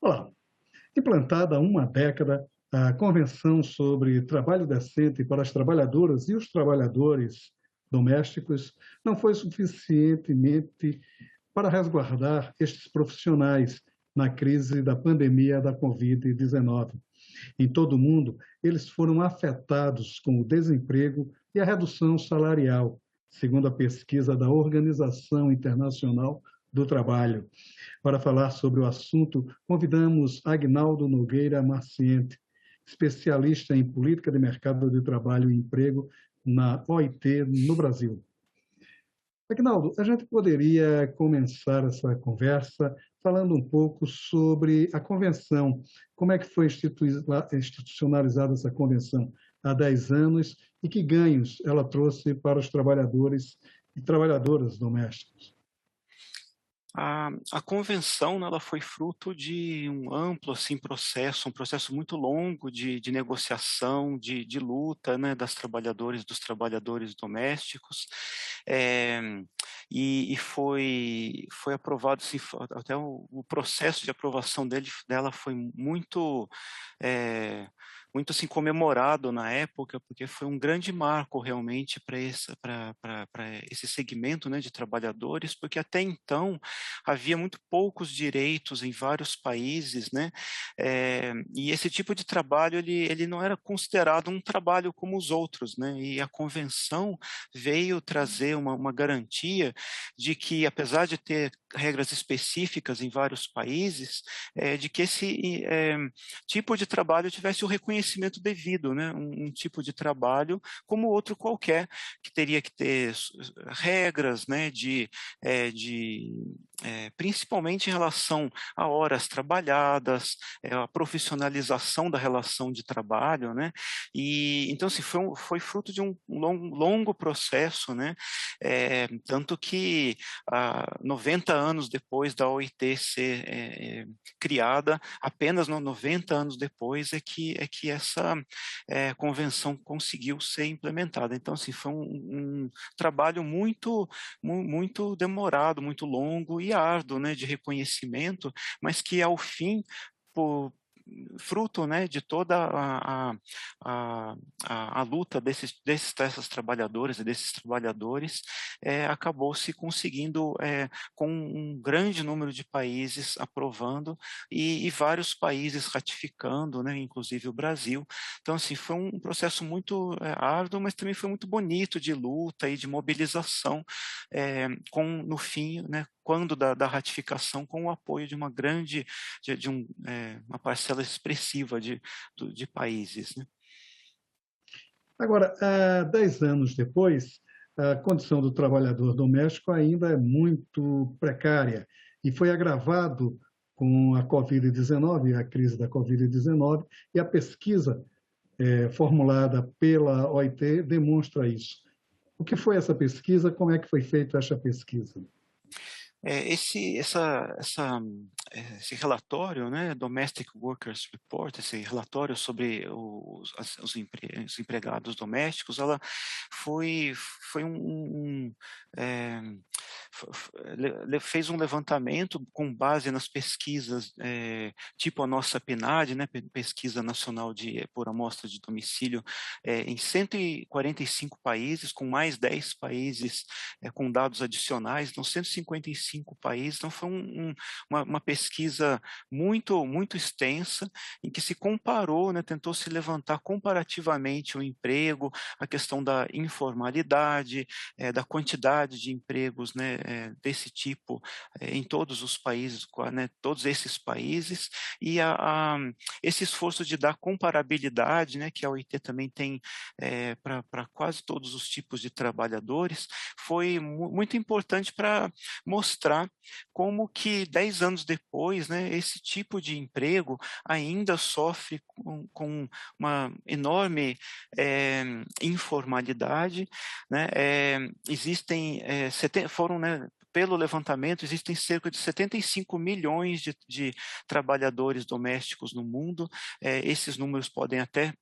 Olá, implantada há uma década, a Convenção sobre Trabalho Decente para as Trabalhadoras e os Trabalhadores Domésticos não foi suficientemente para resguardar estes profissionais na crise da pandemia da Covid-19. Em todo o mundo, eles foram afetados com o desemprego e a redução salarial, segundo a pesquisa da Organização Internacional do Trabalho. Para falar sobre o assunto, convidamos Agnaldo Nogueira Marciente, especialista em política de mercado de trabalho e emprego na OIT no Brasil. Agnaldo, a gente poderia começar essa conversa falando um pouco sobre a convenção. Como é que foi institucionalizada essa convenção há 10 anos e que ganhos ela trouxe para os trabalhadores e trabalhadoras domésticos? A convenção, né, ela foi fruto de um amplo assim, processo, um processo muito longo de negociação, de luta, né, das trabalhadoras e dos trabalhadores domésticos, eh, e foi aprovado, assim, até o processo de aprovação dela foi eh, muito assim, comemorado na época, porque foi um grande marco realmente para esse segmento, né, de trabalhadores, porque até então havia muito poucos direitos em vários países, né? E esse tipo de trabalho ele não era considerado um trabalho como os outros, né? E a convenção veio trazer uma garantia de que, apesar de ter regras específicas em vários países, de que esse tipo de trabalho tivesse o reconhecimento devido, né? Um tipo de trabalho como outro qualquer, que teria que ter regras, né? Principalmente em relação a horas trabalhadas, a profissionalização da relação de trabalho, né? E então assim foi fruto de um longo processo, né? Tanto que 90 anos depois da OIT ser criada, apenas 90 anos depois é que essa convenção conseguiu ser implementada. Então assim foi um trabalho muito demorado, muito longo e árduo, né, de reconhecimento, mas que ao fim, por fruto, né, de toda a, a luta dessas trabalhadoras e desses trabalhadores, acabou se conseguindo, com um grande número de países aprovando e vários países ratificando, né, inclusive o Brasil. Então, assim, foi um processo muito árduo, mas também foi muito bonito de luta e de mobilização, no fim, né, quando da ratificação, com o apoio de uma grande, uma parcela expressiva de países, né? Agora, há 10 anos depois, a condição do trabalhador doméstico ainda é muito precária e foi agravado com a Covid-19, a crise da Covid-19, e a pesquisa formulada pela OIT demonstra isso. O que foi essa pesquisa? Como é que foi feita essa pesquisa? Esse relatório, né, Domestic Workers Report, esse relatório sobre os empregados domésticos, ela foi é, fez um levantamento com base nas pesquisas, tipo a nossa PNAD, né, Pesquisa Nacional por Amostra de Domicílio, em 145 países, com mais 10 países com dados adicionais, então 155 países. Então foi uma pesquisa muito extensa, em que se comparou, né, tentou se levantar comparativamente o emprego, a questão da informalidade, da quantidade de empregos, né, desse tipo em todos os países, né, todos esses países, e esse esforço de dar comparabilidade, né, que a OIT também tem para quase todos os tipos de trabalhadores, foi muito importante para mostrar como que 10 anos depois, né, esse tipo de emprego ainda sofre com uma enorme informalidade, né? Foram, né, pelo levantamento, existem cerca de 75 milhões de trabalhadores domésticos no mundo. Esses números podem até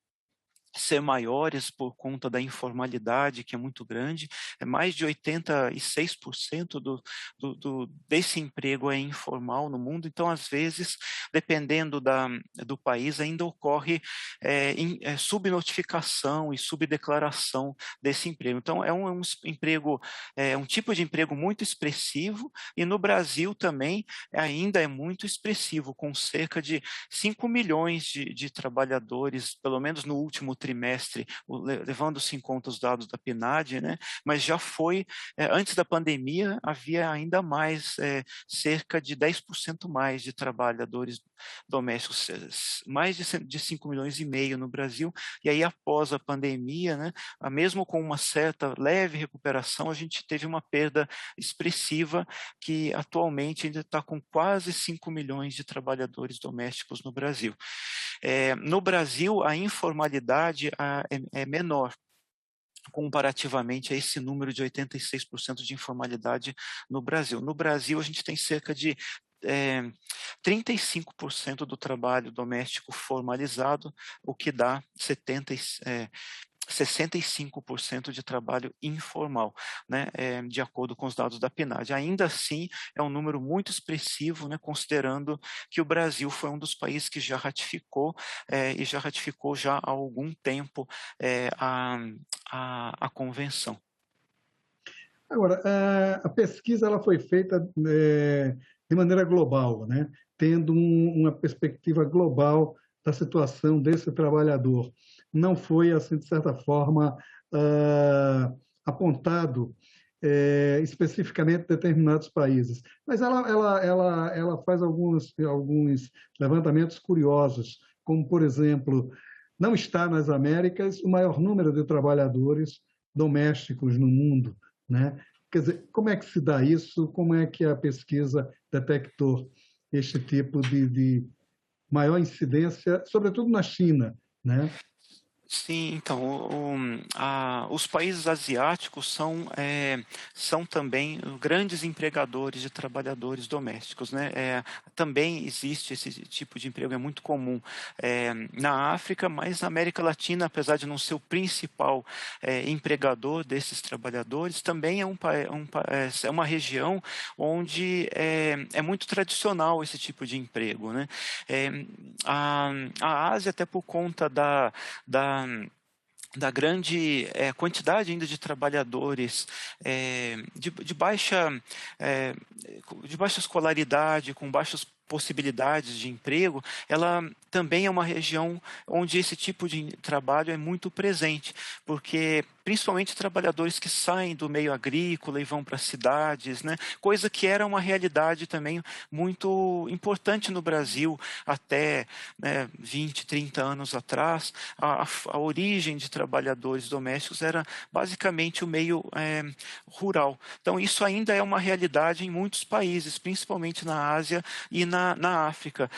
ser maiores por conta da informalidade, que é muito grande. Mais de 86% desse emprego é informal no mundo. Então, às vezes, dependendo do país, ainda ocorre subnotificação e subdeclaração desse emprego. Então, é um emprego, um tipo de emprego muito expressivo, e no Brasil também ainda é muito expressivo, com cerca de 5 milhões de trabalhadores, pelo menos no último trimestre, levando-se em conta os dados da PNAD, né? Mas já foi, antes da pandemia, havia ainda mais, cerca de 10% mais de trabalhadores domésticos, mais de 5 milhões e meio no Brasil, e aí após a pandemia, né, mesmo com uma certa leve recuperação, a gente teve uma perda expressiva, que atualmente ainda está com quase 5 milhões de trabalhadores domésticos no Brasil. No Brasil, a informalidade é menor, comparativamente a esse número de 86% de informalidade no Brasil. No Brasil, a gente tem cerca de 35% do trabalho doméstico formalizado, o que dá 65% de trabalho informal, né, de acordo com os dados da PNAD. Ainda assim, é um número muito expressivo, né, considerando que o Brasil foi um dos países que já ratificou, e já ratificou já há algum tempo, a convenção. Agora, a pesquisa ela foi feita de maneira global, né? Tendo uma perspectiva global da situação desse trabalhador. Não foi, assim, de certa forma, apontado especificamente determinados países. Mas ela faz alguns levantamentos curiosos, como, por exemplo, não está nas Américas o maior número de trabalhadores domésticos no mundo, né? Quer dizer, como é que se dá isso? Como é que a pesquisa detectou este tipo de maior incidência, sobretudo na China, né? Sim, então, os países asiáticos são também grandes empregadores de trabalhadores domésticos, né? Também existe esse tipo de emprego, é muito comum na África, mas na América Latina, apesar de não ser o principal empregador desses trabalhadores, também é uma região onde é muito tradicional esse tipo de emprego, né? A Ásia, até por conta da grande quantidade ainda de trabalhadores eh, de baixa escolaridade, com baixas possibilidades de emprego, ela também é uma região onde esse tipo de trabalho é muito presente, porque principalmente trabalhadores que saem do meio agrícola e vão para cidades, né? Coisa que era uma realidade também muito importante no Brasil até 20, 30 anos atrás. A origem de trabalhadores domésticos era basicamente o meio rural. Então, isso ainda é uma realidade em muitos países, principalmente na Ásia e na África.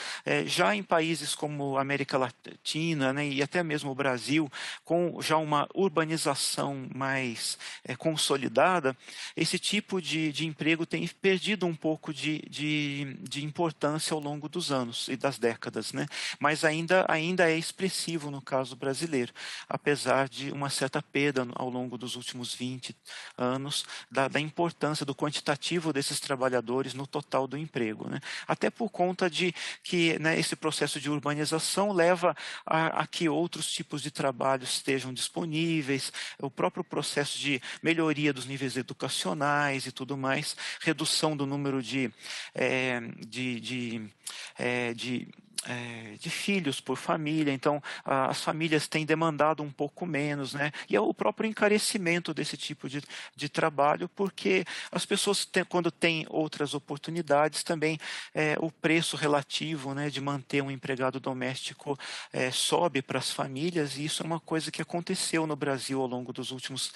Já em países como a América Latina, né, e até mesmo o Brasil, com já uma urbanização mais consolidada, esse tipo de emprego tem perdido um pouco de importância ao longo dos anos e das décadas, né? Mas ainda é expressivo no caso brasileiro, apesar de uma certa perda ao longo dos últimos 20 anos da importância do quantitativo desses trabalhadores no total do emprego, né? Até por conta de que, né, esse processo de urbanização leva a que outros tipos de trabalho estejam disponíveis, o próprio processo de melhoria dos níveis educacionais e tudo mais, redução do número de filhos por família, então as famílias têm demandado um pouco menos, né? E é o próprio encarecimento desse tipo de trabalho, porque as pessoas, quando têm outras oportunidades, também o preço relativo, né, de manter um empregado doméstico sobe para as famílias, e isso é uma coisa que aconteceu no Brasil ao longo dos últimos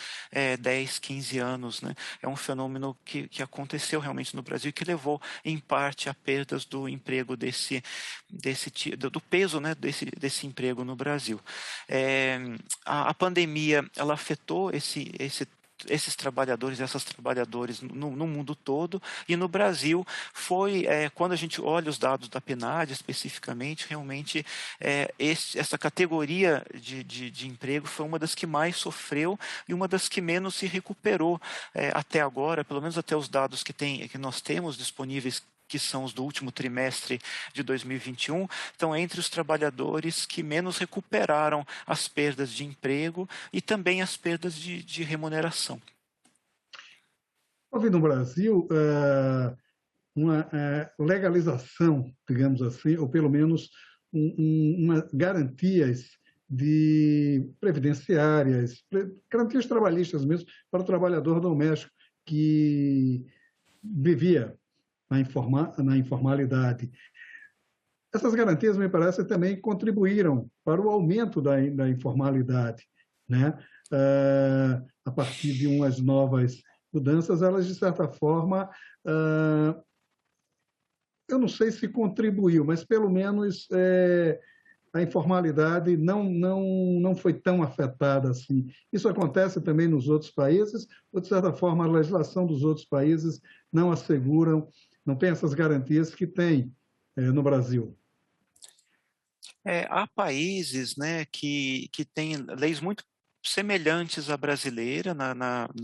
10, 15 anos, né? É um fenômeno que aconteceu realmente no Brasil e que levou, em parte, a perdas do emprego do peso, né, desse emprego no Brasil. A pandemia ela afetou esses trabalhadores e essas trabalhadoras no mundo todo, e no Brasil foi, quando a gente olha os dados da PNAD especificamente, realmente essa categoria de emprego foi uma das que mais sofreu e uma das que menos se recuperou até agora, pelo menos até os dados que nós temos disponíveis, que são os do último trimestre de 2021, estão entre os trabalhadores que menos recuperaram as perdas de emprego e também as perdas de remuneração. Houve no Brasil uma legalização, digamos assim, ou pelo menos uma garantias de previdenciárias, garantias trabalhistas mesmo para o trabalhador doméstico que vivia na informalidade. Essas garantias, me parece, também contribuíram para o aumento da informalidade, né? A partir de umas novas mudanças, elas, de certa forma, eu não sei se contribuiu, mas pelo menos a informalidade não foi tão afetada assim. Isso acontece também nos outros países, ou, de certa forma, a legislação dos outros países não asseguram, não tem essas garantias que tem no Brasil. Há países, né, que têm leis muito semelhantes à brasileira na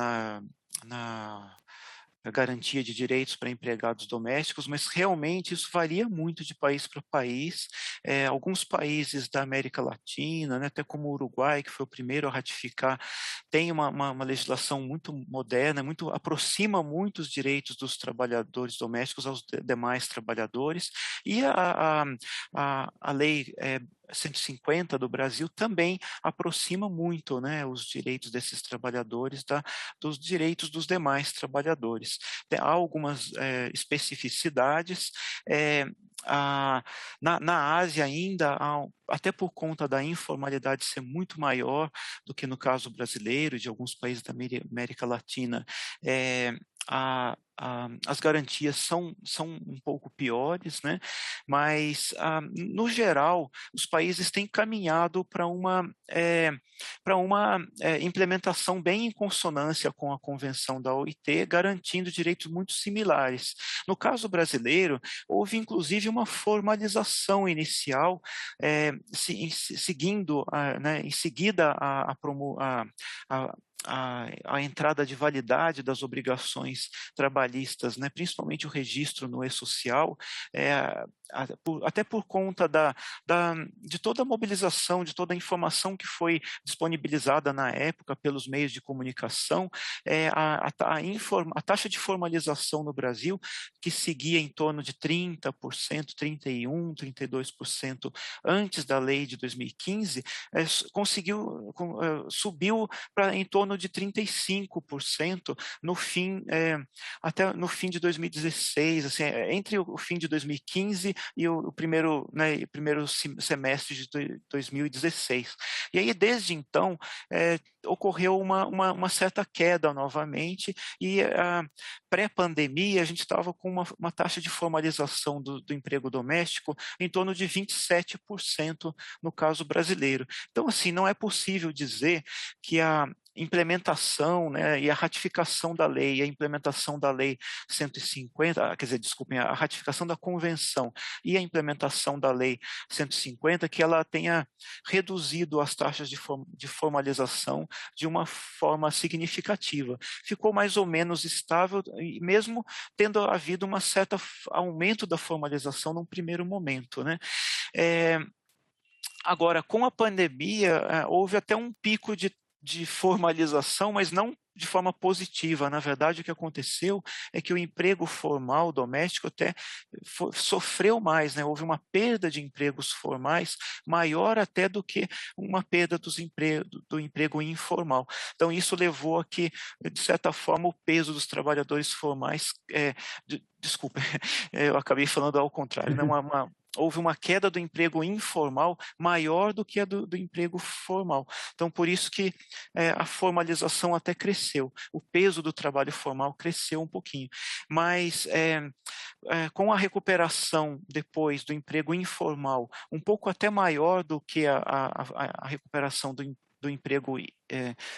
garantia de direitos para empregados domésticos, mas realmente isso varia muito de país para país. Alguns países da América Latina, né, até como o Uruguai, que foi o primeiro a ratificar, tem uma legislação muito moderna, aproxima muito os direitos dos trabalhadores domésticos aos demais trabalhadores, e a lei 150 do Brasil também aproxima muito, né, os direitos desses trabalhadores dos direitos dos demais trabalhadores. Há algumas especificidades. Na Ásia ainda, até por conta da informalidade ser muito maior do que no caso brasileiro, de alguns países da América Latina, as garantias são um pouco piores, né? Mas, no geral, os países têm caminhado para uma implementação bem em consonância com a Convenção da OIT, garantindo direitos muito similares. No caso brasileiro, houve inclusive uma formalização inicial, seguindo, né, em seguida a entrada de validade das obrigações trabalhistas, né, principalmente o registro no E-Social, até por conta de toda a mobilização, de toda a informação que foi disponibilizada na época pelos meios de comunicação, a taxa de formalização no Brasil, que seguia em torno de 30%, 31%, 32% antes da lei de 2015, subiu para em torno de 35% até no fim de 2016, assim, entre o fim de 2015 e o primeiro semestre de 2016. E aí, desde então, ocorreu uma certa queda novamente, e pré-pandemia a gente estava com uma taxa de formalização do emprego doméstico em torno de 27% no caso brasileiro. Então, assim, não é possível dizer que a implementação, né, e a ratificação da lei, a implementação da lei 150, quer dizer, desculpem, a ratificação da convenção e a implementação da lei 150, que ela tenha reduzido as taxas de formalização de uma forma significativa. Ficou mais ou menos estável, e mesmo tendo havido um certo aumento da formalização num primeiro momento, né? Agora, com a pandemia, houve até um pico de formalização, mas não de forma positiva. Na verdade, o que aconteceu é que o emprego formal doméstico até sofreu mais, né? Houve uma perda de empregos formais maior até do que uma perda do emprego informal. Então, isso levou a que, de certa forma, o peso dos trabalhadores formais, desculpa, eu acabei falando ao contrário, né? Houve uma queda do emprego informal maior do que a do emprego formal. Então, por isso que a formalização até cresceu. O peso do trabalho formal cresceu um pouquinho. Mas, com a recuperação depois do emprego informal, um pouco até maior do que a recuperação do do emprego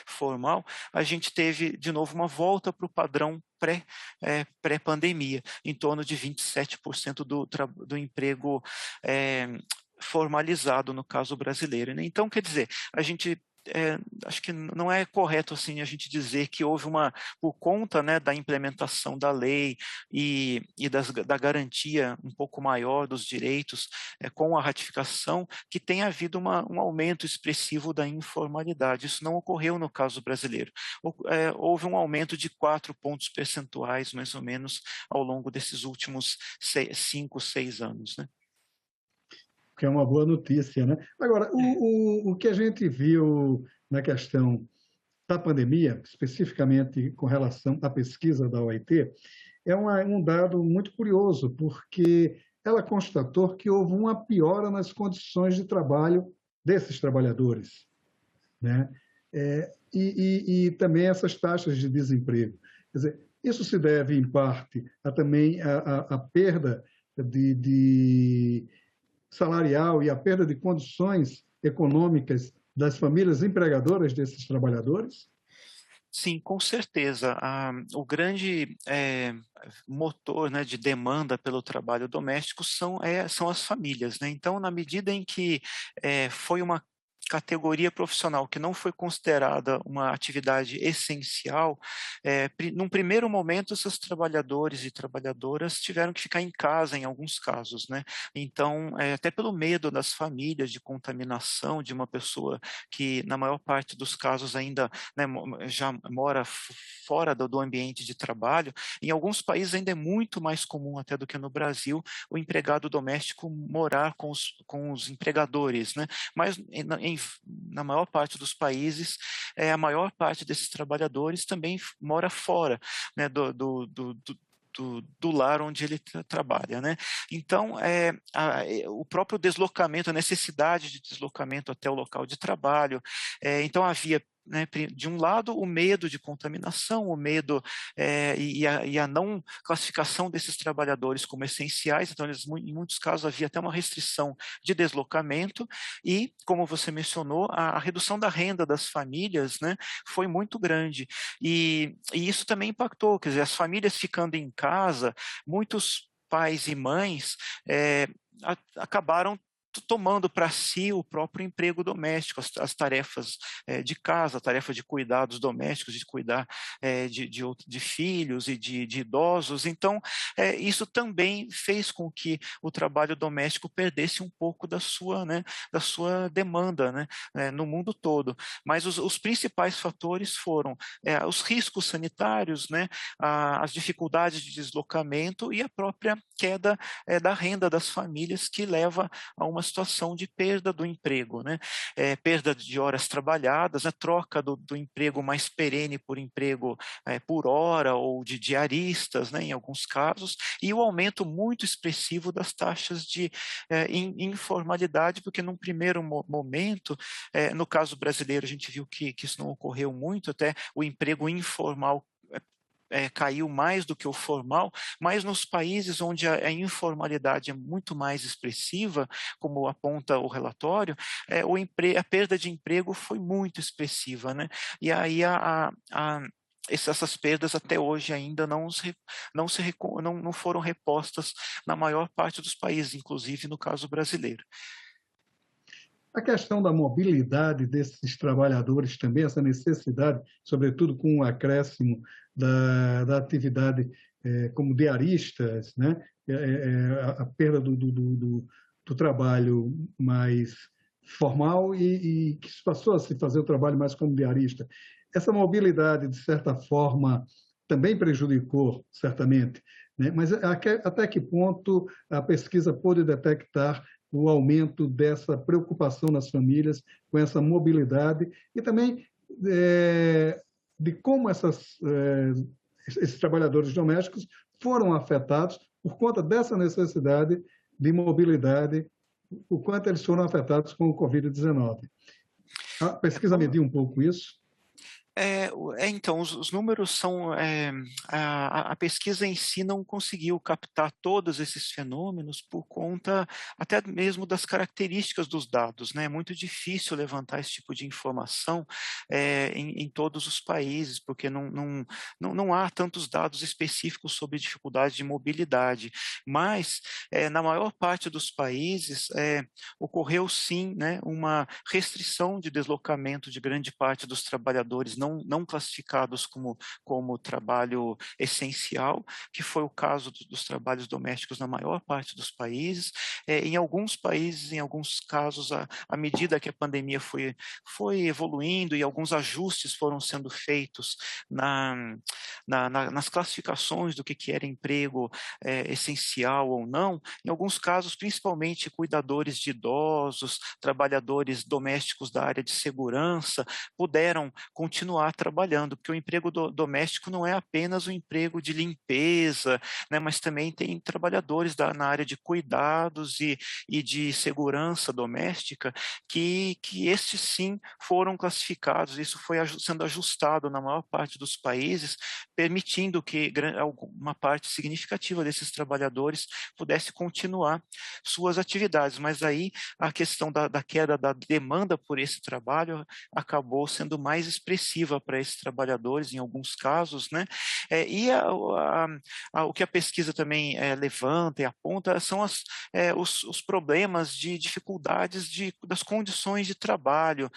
formal, a gente teve, de novo, uma volta para o padrão pré-pandemia, em torno de 27% do emprego formalizado, no caso brasileiro, né? Então, quer dizer, a gente acho que não é correto assim a gente dizer que houve por conta, né, da implementação da lei e da garantia um pouco maior dos direitos com a ratificação, que tenha havido um aumento expressivo da informalidade. Isso não ocorreu no caso brasileiro. Houve um aumento de 4 pontos percentuais, mais ou menos, ao longo desses últimos 5, 6 anos, né? Que é uma boa notícia, né? Agora, o que a gente viu na questão da pandemia, especificamente com relação à pesquisa da OIT, é um dado muito curioso, porque ela constatou que houve uma piora nas condições de trabalho desses trabalhadores, né? E também essas taxas de desemprego. Quer dizer, isso se deve, em parte, também à perda de salarial e a perda de condições econômicas das famílias empregadoras desses trabalhadores? Sim, com certeza. O grande motor, né, de demanda pelo trabalho doméstico são as famílias, né? Então, na medida em que foi uma categoria profissional que não foi considerada uma atividade essencial, num primeiro momento, esses trabalhadores e trabalhadoras tiveram que ficar em casa em alguns casos, né? Então, até pelo medo das famílias de contaminação de uma pessoa que, na maior parte dos casos, ainda, né, já mora fora do ambiente de trabalho, em alguns países ainda é muito mais comum até do que no Brasil o empregado doméstico morar com os empregadores, né? Mas na maior parte dos países, a maior parte desses trabalhadores também mora fora, né, do lar onde ele trabalha, né? Então, o próprio deslocamento, a necessidade de deslocamento até o local de trabalho, então havia, né, de um lado, o medo de contaminação, o medo e a não classificação desses trabalhadores como essenciais, então em muitos casos havia até uma restrição de deslocamento e, como você mencionou, a redução da renda das famílias, né, foi muito grande e isso também impactou, quer dizer, as famílias ficando em casa, muitos pais e mães acabaram tomando para si o próprio emprego doméstico, as tarefas de casa, a tarefa de cuidados domésticos, de cuidar de filhos e de idosos. Então, isso também fez com que o trabalho doméstico perdesse um pouco né, da sua demanda, né, no mundo todo. Mas os principais fatores foram os riscos sanitários, né, as dificuldades de deslocamento e a própria queda da renda das famílias, que leva a uma situação de perda do emprego, né? Perda de horas trabalhadas, né? Troca do emprego mais perene por emprego por hora ou de diaristas, né? Em alguns casos, e o aumento muito expressivo das taxas de informalidade, porque num primeiro momento, no caso brasileiro, a gente viu que isso não ocorreu muito, até o emprego informal caiu mais do que o formal, mas nos países onde a informalidade é muito mais expressiva, como aponta o relatório, a perda de emprego foi muito expressiva, né? E aí essas perdas até hoje ainda não foram repostas na maior parte dos países, inclusive no caso brasileiro. A questão da mobilidade desses trabalhadores também, essa necessidade, sobretudo com o acréscimo da atividade como diaristas, né? A perda do trabalho mais formal e que passou a se fazer o trabalho mais como diarista. Essa mobilidade, de certa forma, também prejudicou, certamente, né? Mas até que ponto a pesquisa pôde detectar o aumento dessa preocupação nas famílias com essa mobilidade e também de como esses trabalhadores domésticos foram afetados por conta dessa necessidade de mobilidade, o quanto eles foram afetados com o Covid-19. A pesquisa mediu um pouco isso? Então, os números são, a pesquisa em si não conseguiu captar todos esses fenômenos por conta até mesmo das características dos dados, né? É muito difícil levantar esse tipo de informação, em todos os países, porque não há tantos dados específicos sobre dificuldade de mobilidade. Mas, na maior parte dos países, ocorreu sim, né, uma restrição de deslocamento de grande parte dos trabalhadores não classificados como trabalho essencial, que foi o caso dos trabalhos domésticos na maior parte dos países. Em alguns países, em alguns casos, à medida que a pandemia foi evoluindo e alguns ajustes foram sendo feitos nas classificações do que era emprego essencial ou não, em alguns casos, principalmente cuidadores de idosos, trabalhadores domésticos da área de segurança, puderam continuar trabalhando, porque o emprego doméstico não é apenas o emprego de limpeza, né, mas também tem trabalhadores na área de cuidados e de segurança doméstica, que estes sim foram classificados, isso foi sendo ajustado na maior parte dos países, permitindo que uma parte significativa desses trabalhadores pudesse continuar suas atividades, mas aí a questão da queda da demanda por esse trabalho acabou sendo mais expressiva para esses trabalhadores em alguns casos, né? E o que a pesquisa também levanta e aponta são os problemas de dificuldades das condições de trabalho,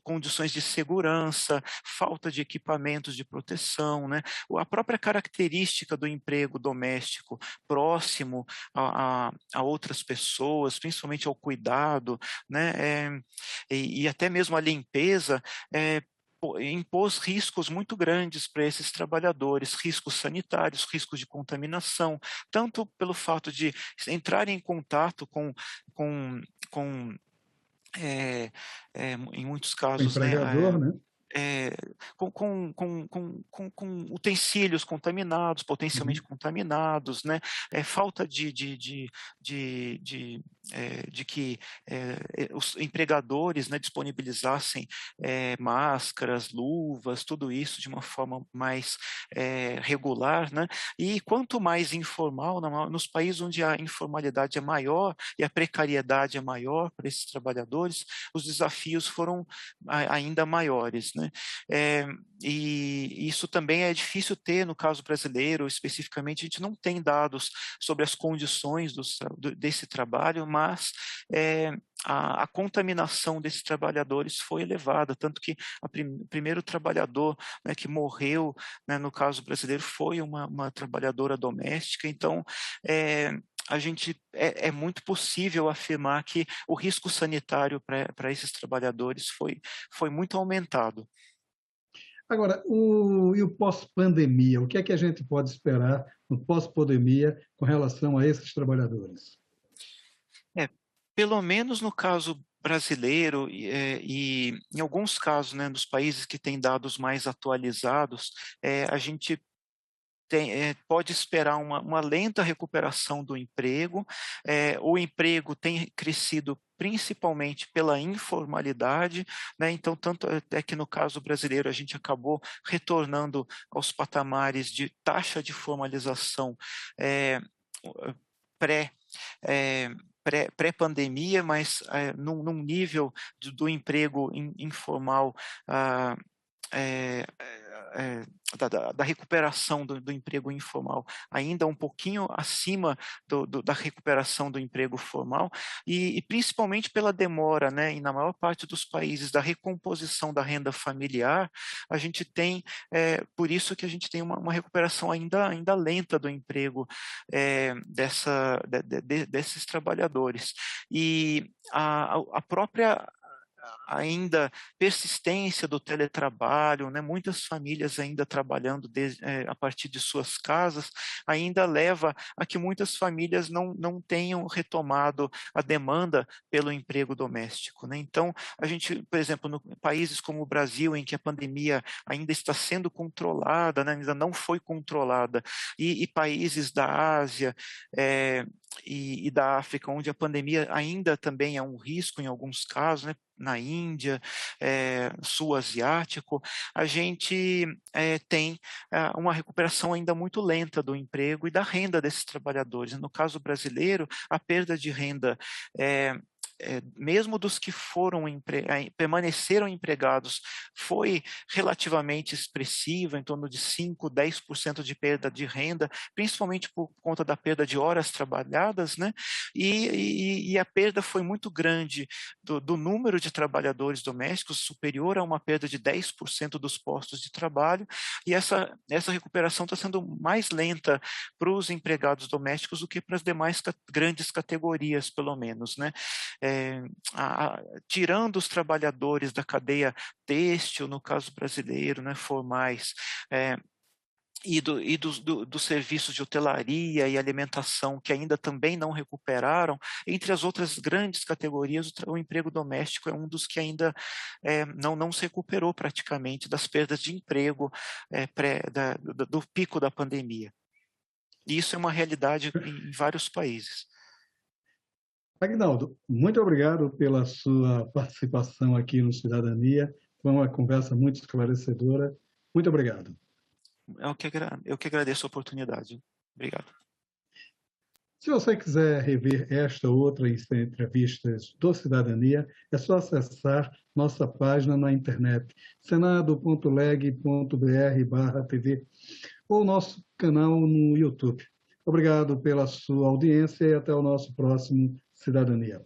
condições de segurança, falta de equipamentos de proteção, né? A própria característica do emprego doméstico próximo a outras pessoas, principalmente ao cuidado, né? E até mesmo a limpeza, impôs riscos muito grandes para esses trabalhadores, riscos sanitários, riscos de contaminação, tanto pelo fato de entrarem em contato com, com em muitos O casos, né, empregador, né? é, com utensílios contaminados, potencialmente Uhum. contaminados, né? Falta de que os empregadores, né, disponibilizassem máscaras, luvas, tudo isso de uma forma mais regular, né? E quanto mais informal, nos países onde a informalidade é maior e a precariedade é maior para esses trabalhadores, os desafios foram ainda maiores, né? E isso também é difícil ter no caso brasileiro, especificamente, a gente não tem dados sobre as condições desse trabalho, mas a contaminação desses trabalhadores foi elevada, tanto que o primeiro trabalhador, né, que morreu, né, no caso brasileiro, foi uma trabalhadora doméstica, então é muito possível afirmar que o risco sanitário para esses trabalhadores foi muito aumentado. Agora, e o pós-pandemia? O que é que a gente pode esperar no pós-pandemia com relação a esses trabalhadores? É, Pelo menos no caso brasileiro e em alguns casos, né, nos países que têm dados mais atualizados, a gente pode esperar uma lenta recuperação do emprego. O emprego tem crescido principalmente pela informalidade, né? Então, tanto é que no caso brasileiro a gente acabou retornando aos patamares de taxa de formalização é, pré é, pré-pandemia, mas num nível do emprego informal ah, é, é, da recuperação do emprego informal ainda um pouquinho acima da recuperação do emprego formal e principalmente pela demora, né, e na maior parte dos países da recomposição da renda familiar, a gente tem, por isso que a gente tem uma recuperação ainda lenta do emprego desses trabalhadores. E a própria ainda persistência do teletrabalho, né? Muitas famílias ainda trabalhando a partir de suas casas, ainda leva a que muitas famílias não tenham retomado a demanda pelo emprego doméstico, né? Então, a gente, por exemplo, em países como o Brasil, em que a pandemia ainda está sendo controlada, né? Ainda não foi controlada, e países da Ásia, e da África, onde a pandemia ainda também é um risco em alguns casos, né? Na Índia, sul asiático, a gente tem uma recuperação ainda muito lenta do emprego e da renda desses trabalhadores. No caso brasileiro, a perda de renda mesmo dos que permaneceram empregados, foi relativamente expressiva, em torno de 5, 10% de perda de renda, principalmente por conta da perda de horas trabalhadas, né? E a perda foi muito grande do número de trabalhadores domésticos, superior a uma perda de 10% dos postos de trabalho, e essa recuperação está sendo mais lenta para os empregados domésticos do que para as demais grandes categorias, pelo menos, né? Tirando os trabalhadores da cadeia têxtil, no caso brasileiro, né, formais, e dos serviços de hotelaria e alimentação, que ainda também não recuperaram, entre as outras grandes categorias, o emprego doméstico é um dos que ainda não se recuperou praticamente das perdas de emprego do pico da pandemia. E isso é uma realidade em vários países. Aguinaldo, muito obrigado pela sua participação aqui no Cidadania. Foi uma conversa muito esclarecedora. Muito obrigado. Eu que agradeço a oportunidade. Obrigado. Se você quiser rever esta ou outra entrevistas do Cidadania, é só acessar nossa página na internet, senado.leg.br/tv, ou nosso canal no YouTube. Obrigado pela sua audiência e até o nosso próximo Cidadania.